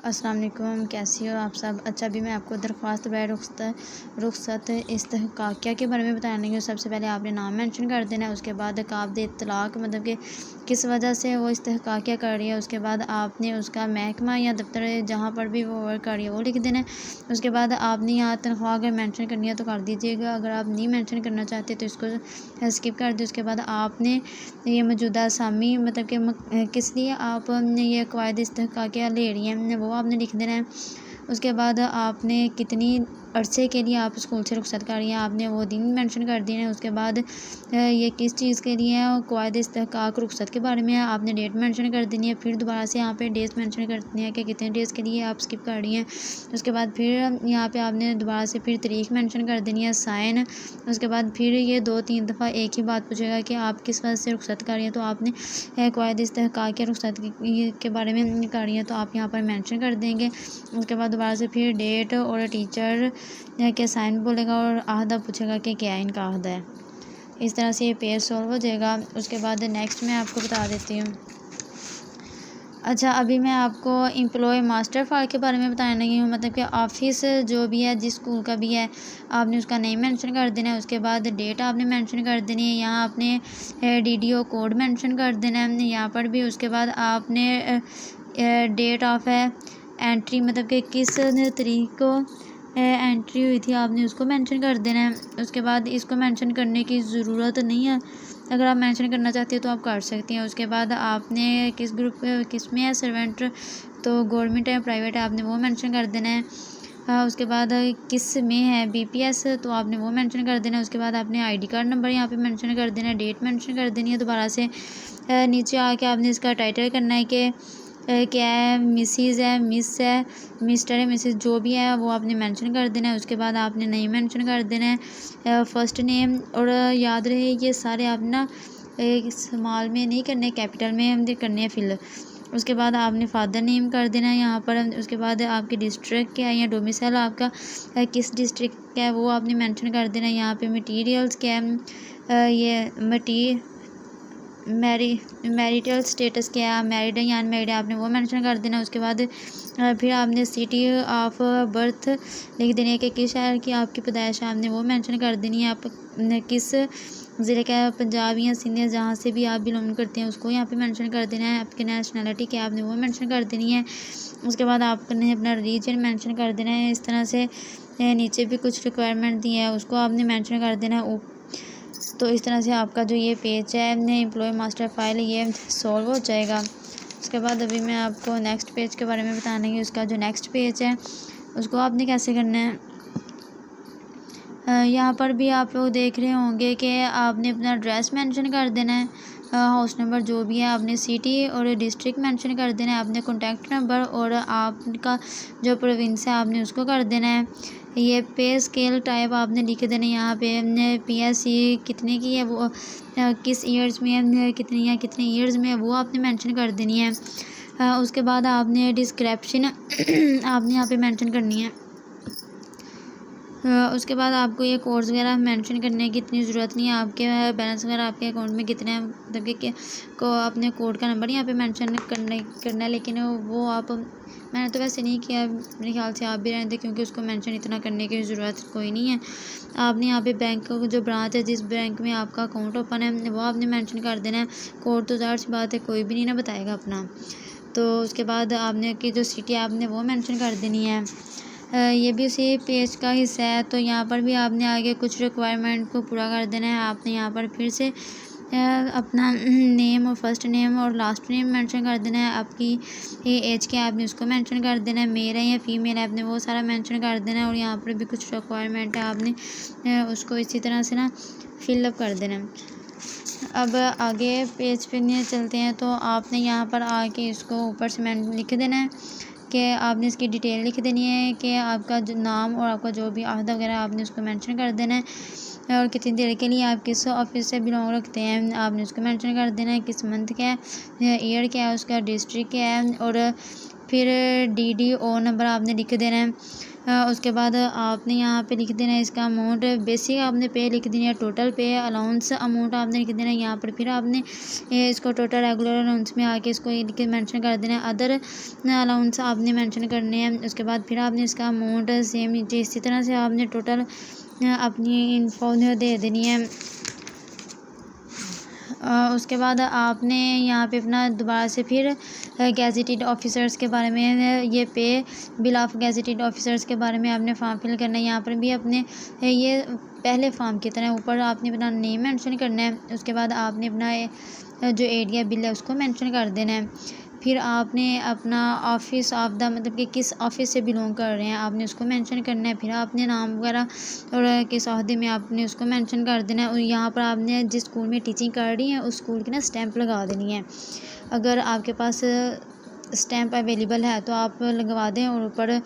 अस्सलाम वालेकुम, कैसी हो आप सब। अच्छा, अभी मैं आपको दरख्वास्त बर रुखसत इस्तेहकाकिया के बारे में बताने लगी हूँ। सबसे पहले आपने नाम मेंशन कर देना है, उसके बाद काबिल इत्तलाक मतलब कि किस वजह से वो इस्तेहकाकिया कर रही है, उसके बाद आपने उसका महकमा या दफ्तर जहाँ पर भी वो वर्क कर रही है वो लिख देना है। उसके बाद आपने यहाँ तनख्वाह अगर मेंशन करनी है तो कर दीजिएगा, अगर आप नहीं मेंशन करना चाहते तो इसको स्किप कर दीजिए। उसके बाद आपने ये मौजूदा असामी मतलब कि किस लिए आप ये कवायद इस्तेहकाकिया ले रही हैं वो आपने लिख देना है। उसके बाद आपने कितनी अरसे के लिए आप स्कूल से रुखसत कर रही हैं आपने वो दिन मेंशन कर दिए हैं। उसके बाद ये किस चीज़ के लिए है, कवायद इस्तेहकाक रुखसत के बारे में है, आपने डेट मेंशन कर देनी है। फिर दोबारा से यहाँ पे डेज मेंशन कर देनी है कि कितने डेज़ के लिए आप स्किप कर रही हैं। उसके बाद फिर यहाँ पे आपने दोबारा से फिर तारीख मेंशन कर देनी है, साइन। उसके बाद फिर ये 2-3 दफ़ा एक ही बात पूछेगा कि आप किस वजह से रुखसत कर रही हैं, तो आपने कवायद इस्तेहकाक या रुखसत के बारे में कर रही हैं तो आप यहाँ पर मेंशन कर देंगे। उसके बाद दोबारा से फिर डेट और टीचर के साइन बोलेगा और आहदा पूछेगा कि क्या इनका आहदा है। इस तरह से ये पेज सॉल्व हो जाएगा। उसके बाद नेक्स्ट मैं आपको बता देती हूँ। अच्छा, अभी मैं आपको एम्प्लॉय मास्टर फाइल के बारे में बताने लगी हूँ, मतलब कि ऑफिस जो भी है जिस स्कूल का भी है आपने उसका नेम मेंशन कर देना है। उसके बाद डेट आपने मेंशन कर देनी है, यहाँ आपने DDO कोड मेंशन कर देना है यहाँ पर भी। उसके बाद आपने डेट ऑफ एंट्री मतलब कि किस तारीख को एंट्री हुई थी आपने उसको मेंशन कर देना है। उसके बाद इसको मेंशन करने की ज़रूरत नहीं है, अगर आप मेंशन करना चाहती हो तो आप कर सकती हैं। उसके बाद आपने किस ग्रुप किस में है सर्वेंट, तो गवर्नमेंट है प्राइवेट है आपने वो मेंशन कर देना है। उसके बाद किस में है BPS तो आपने वो मेंशन कर देना है। उसके बाद आपने ID कार्ड नंबर यहाँ पे मेंशन कर देना है, डेट मेंशन कर देनी है। दोबारा से नीचे आके आपने इसका टाइटल करना है कि क्या है, मिसिज़ है, मिस है, मिस्टर है, मिसिस जो भी है वो आपने मेंशन कर देना है। उसके बाद आपने नहीं मेंशन कर देना है फर्स्ट नेम, और याद रहे ये सारे आप ना स्मॉल में नहीं करने, कैपिटल में हम करने हैं फिल। उसके बाद आपने फादर नेम कर देना है यहाँ पर। उसके बाद आपकी डिस्ट्रिक्ट क्या है या डोमिसाइल आपका किस डिस्ट्रिक्ट का है वो आपने मेंशन कर देना है। यहाँ पे मटीरियल्स क्या है, ये मैरिटल स्टेटस क्या है, मैरिड है या अनमैरिड है आपने वो मेंशन कर देना। उसके बाद फिर आपने सिटी ऑफ बर्थ लिख देनी है कि किस शहर की आपकी पैदाइश है आपने वो मेंशन कर देनी है। आप किस ज़िले का पंजाब या सिंध जहाँ से भी आप बिलोंग करते हैं उसको यहाँ पे मेंशन कर देना है। आपकी नेशनैलिटी क्या आपने वो मेंशन कर देनी है। उसके बाद आपने अपना रीजन मेंशन कर देना है। इस तरह से नीचे भी कुछ रिक्वायरमेंट दी है उसको आपने मेंशन कर देना है। तो इस तरह से आपका जो ये पेज है एम्प्लॉय मास्टर फाइल ये सॉल्व हो जाएगा। उसके बाद अभी मैं आपको नेक्स्ट पेज के बारे में बताने की, उसका जो नेक्स्ट पेज है उसको आपने कैसे करना है। यहाँ पर भी आप लोग देख रहे होंगे कि आपने अपना एड्रेस मेंशन कर देना है, हाउस नंबर जो भी है आपने सिटी और डिस्ट्रिक्ट मेंशन कर देना है, आपने कॉन्टैक्ट नंबर और आपका जो प्रोविंस है आपने उसको कर देना है। ये पे स्केल टाइप आपने लिख देना है। यहाँ पे PSC कितने की है वो किस ईयर्स में है, कितनी या कितने ईयर्स में है वो आपने मेंशन कर देनी है। उसके बाद आपने डिस्क्रिप्शन आपने यहाँ पे मेंशन करनी है। उसके बाद आपको ये कोड्स वगैरह मेंशन करने की इतनी ज़रूरत नहीं है, आपके बैलेंस वगैरह आपके अकाउंट में कितने हैं मतलब कि को अपने कोड का नंबर यहाँ पे मेंशन करना है, लेकिन वो आप मैंने तो वैसे नहीं किया, मेरे ख्याल से आप भी रहने दें क्योंकि उसको मेंशन इतना करने की ज़रूरत कोई नहीं है। आपने यहाँ पे बैंक जो ब्रांच है जिस बैंक में आपका अकाउंट ओपन है वो आपने मेंशन कर देना है। कोड तो ज़ाहिर सी बात है कोई भी नहीं ना बताएगा अपना। तो उसके बाद आपने की जो सिटी है आपने वो मेंशन कर देनी है। ये भी उसी पेज का हिस्सा है, तो यहाँ पर भी आपने आगे कुछ रिक्वायरमेंट को पूरा कर देना है। आपने यहाँ पर फिर से अपना नेम और फर्स्ट नेम और लास्ट नेम मेंशन कर देना है। आपकी ये एज क्या है आपने उसको मेंशन कर देना है, मेल है या फीमेल है आपने वो सारा मेंशन कर देना है। और यहाँ पर भी कुछ रिक्वायरमेंट है आपने उसको इसी तरह से ना फिलअप कर देना है। अब आगे पेज पे नहीं चलते हैं, तो आपने यहाँ पर आके इसको ऊपर से लिख देना है कि आपने इसकी डिटेल लिख देनी है कि आपका जो नाम और आपका जो भी आहदा वगैरह आपने उसको मेंशन कर देना है। और कितनी देर के लिए आप किस ऑफिस से बिलोंग रखते हैं आपने उसको मेंशन कर देना है, किस मंथ क्या है, ईयर क्या है उसका, डिस्ट्रिक्ट क्या है, और फिर DDO नंबर आपने लिख देना है। उसके बाद आपने यहाँ पे लिख देना है इसका अमाउंट। बेसिक आपने पे लिख देना है, टोटल पे अलाउंस अमाउंट आपने लिख देना है यहाँ पर। फिर आपने इसको टोटल रेगुलर अलाउंस में आके इसको लिख के मेंशन कर देना है। अदर अलाउंस आपने मेंशन करने हैं। उसके बाद फिर आपने इसका अमाउंट सेम नीचे इसी तरह से आपने टोटल अपनी इन्फो दे देनी है। उसके बाद आपने यहाँ पे अपना दोबारा से फिर गैजेटेड ऑफिसर्स के बारे में, ये पे बिल ऑफ गैजेटेड ऑफिसर्स के बारे में आपने फॉर्म फिल करना है। यहाँ पर भी अपने ये पहले फॉर्म की तरह ऊपर आपने अपना नेम मेंशन करना है। उसके बाद आपने अपना जो एरिया बिल है उसको मेंशन कर देना है। फिर आपने अपना ऑफिस ऑफ द मतलब कि किस ऑफिस से बिलोंग कर रहे हैं आपने उसको मेंशन करना है। फिर आपने नाम वगैरह और किस ओहदे में आपने उसको मेंशन कर देना है। और यहाँ पर आपने जिस स्कूल में टीचिंग कर रही हैं उस स्कूल की ना स्टैंप लगा देनी है। अगर आपके पास स्टैंप अवेलेबल है तो आप लगवा दें, और ऊपर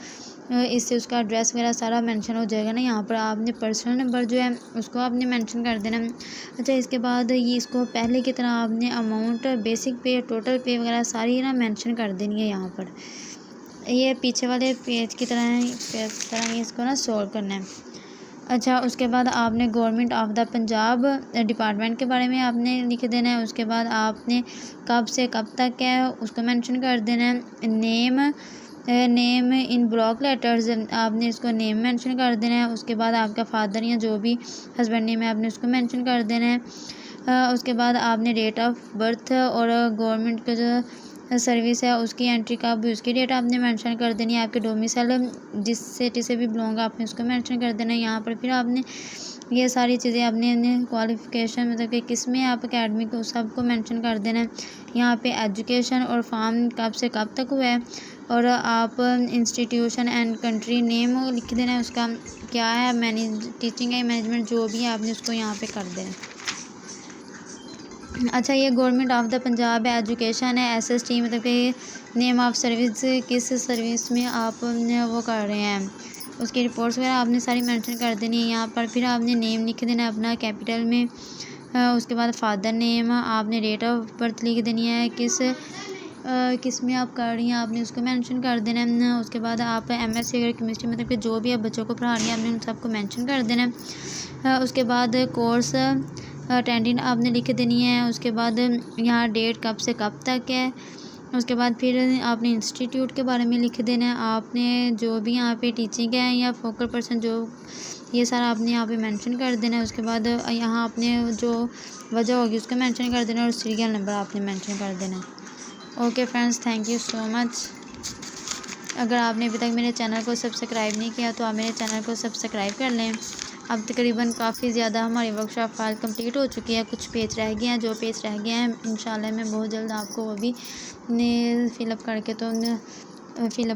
इससे उसका एड्रेस वगैरह सारा मेंशन हो जाएगा ना। यहाँ पर आपने पर्सनल नंबर जो है उसको आपने मेंशन कर देना। अच्छा, इसके बाद ये इसको पहले की तरह आपने अमाउंट, बेसिक पे, टोटल पे वगैरह सारी ना मेंशन कर देनी है यहाँ पर। ये पीछे वाले पेज की तरह ही इसको ना सॉल्व करना है। अच्छा, उसके बाद आपने government of the Punjab department के बारे में आपने लिख देना है। उसके बाद आपने कब से कब तक है उसको मेंशन कर देना है। नेम इन ब्लॉक लेटर्स आपने इसको नेम मेंशन कर देना है। उसके बाद आपका फादर या जो भी हस्बैंड नेम है आपने उसको मेंशन कर देना है। उसके बाद आपने डेट ऑफ बर्थ और गवर्नमेंट का जो सर्विस है उसकी एंट्री का भी उसकी डेट आपने मेंशन कर देनी है। आपके डोमिसाइल जिस सिटी से भी बिलोंग आपने उसको मेंशन कर देना है यहाँ पर। फिर आपने ये सारी चीज़ें आपने क्वालिफ़िकेशन मतलब कि किस में आप अकेडमिक उस सबको मेंशन कर देना है। यहाँ पे एजुकेशन और फॉर्म कब से कब तक हुआ है, और आप इंस्टीट्यूशन एंड कंट्री नेम लिख देना है उसका क्या है, टीचिंग है मैनेजमेंट जो भी है आपने उसको यहाँ पे कर देना। अच्छा, ये गवर्नमेंट ऑफ द पंजाब है, एजुकेशन है, एसएसटी मतलब कि नेम ऑफ सर्विस, किस सर्विस में आप वो कर रहे हैं उसकी रिपोर्ट्स वगैरह आपने सारी मेंशन कर देनी है यहाँ पर। फिर आपने नेम लिख देना है अपना कैपिटल में। उसके बाद फादर नेम आपने डेट ऑफ बर्थ लिख देनी है, किस में आप कर रही हैं आपने उसको मेंशन कर देना है। उसके बाद आप एमएससी अगर केमिस्ट्री मतलब कि जो भी आप बच्चों को पढ़ा रही हैं आपने उन सबको मेंशन कर देना है। उसके बाद कोर्स अटेंडेंट आपने लिख देनी है। उसके बाद यहाँ डेट कब से कब तक है। उसके बाद फिर आपने इंस्टीट्यूट के बारे में लिख देना है। आपने जो भी यहाँ पे टीचिंग है या फोकल पर्सन जो ये सारा आपने यहाँ पे मेंशन कर देना है। उसके बाद यहाँ आपने जो वजह होगी उसको मेंशन कर देना और सीरियल नंबर आपने मेंशन कर देना है। Okay friends, thank you so much. अगर आपने अभी तक मेरे चैनल को सब्सक्राइब नहीं किया तो आप मेरे चैनल को सब्सक्राइब कर लें। अब तकरीबन काफ़ी ज़्यादा हमारी वर्कशॉप फाइल कंप्लीट हो चुकी है, कुछ पेज रह गए हैं। जो पेज रह गए हैं इंशाल्लाह मैं बहुत जल्द आपको वो भी फिलअप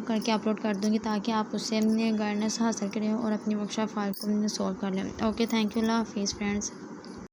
करके अपलोड कर दूँगी ताकि आप उससे गाइडेंस हासिल करें और अपनी वर्कशॉप फाइल को सॉल्व कर लें। ओके, थैंक यू, अल्लाह हाफिज़ फ्रेंड्स।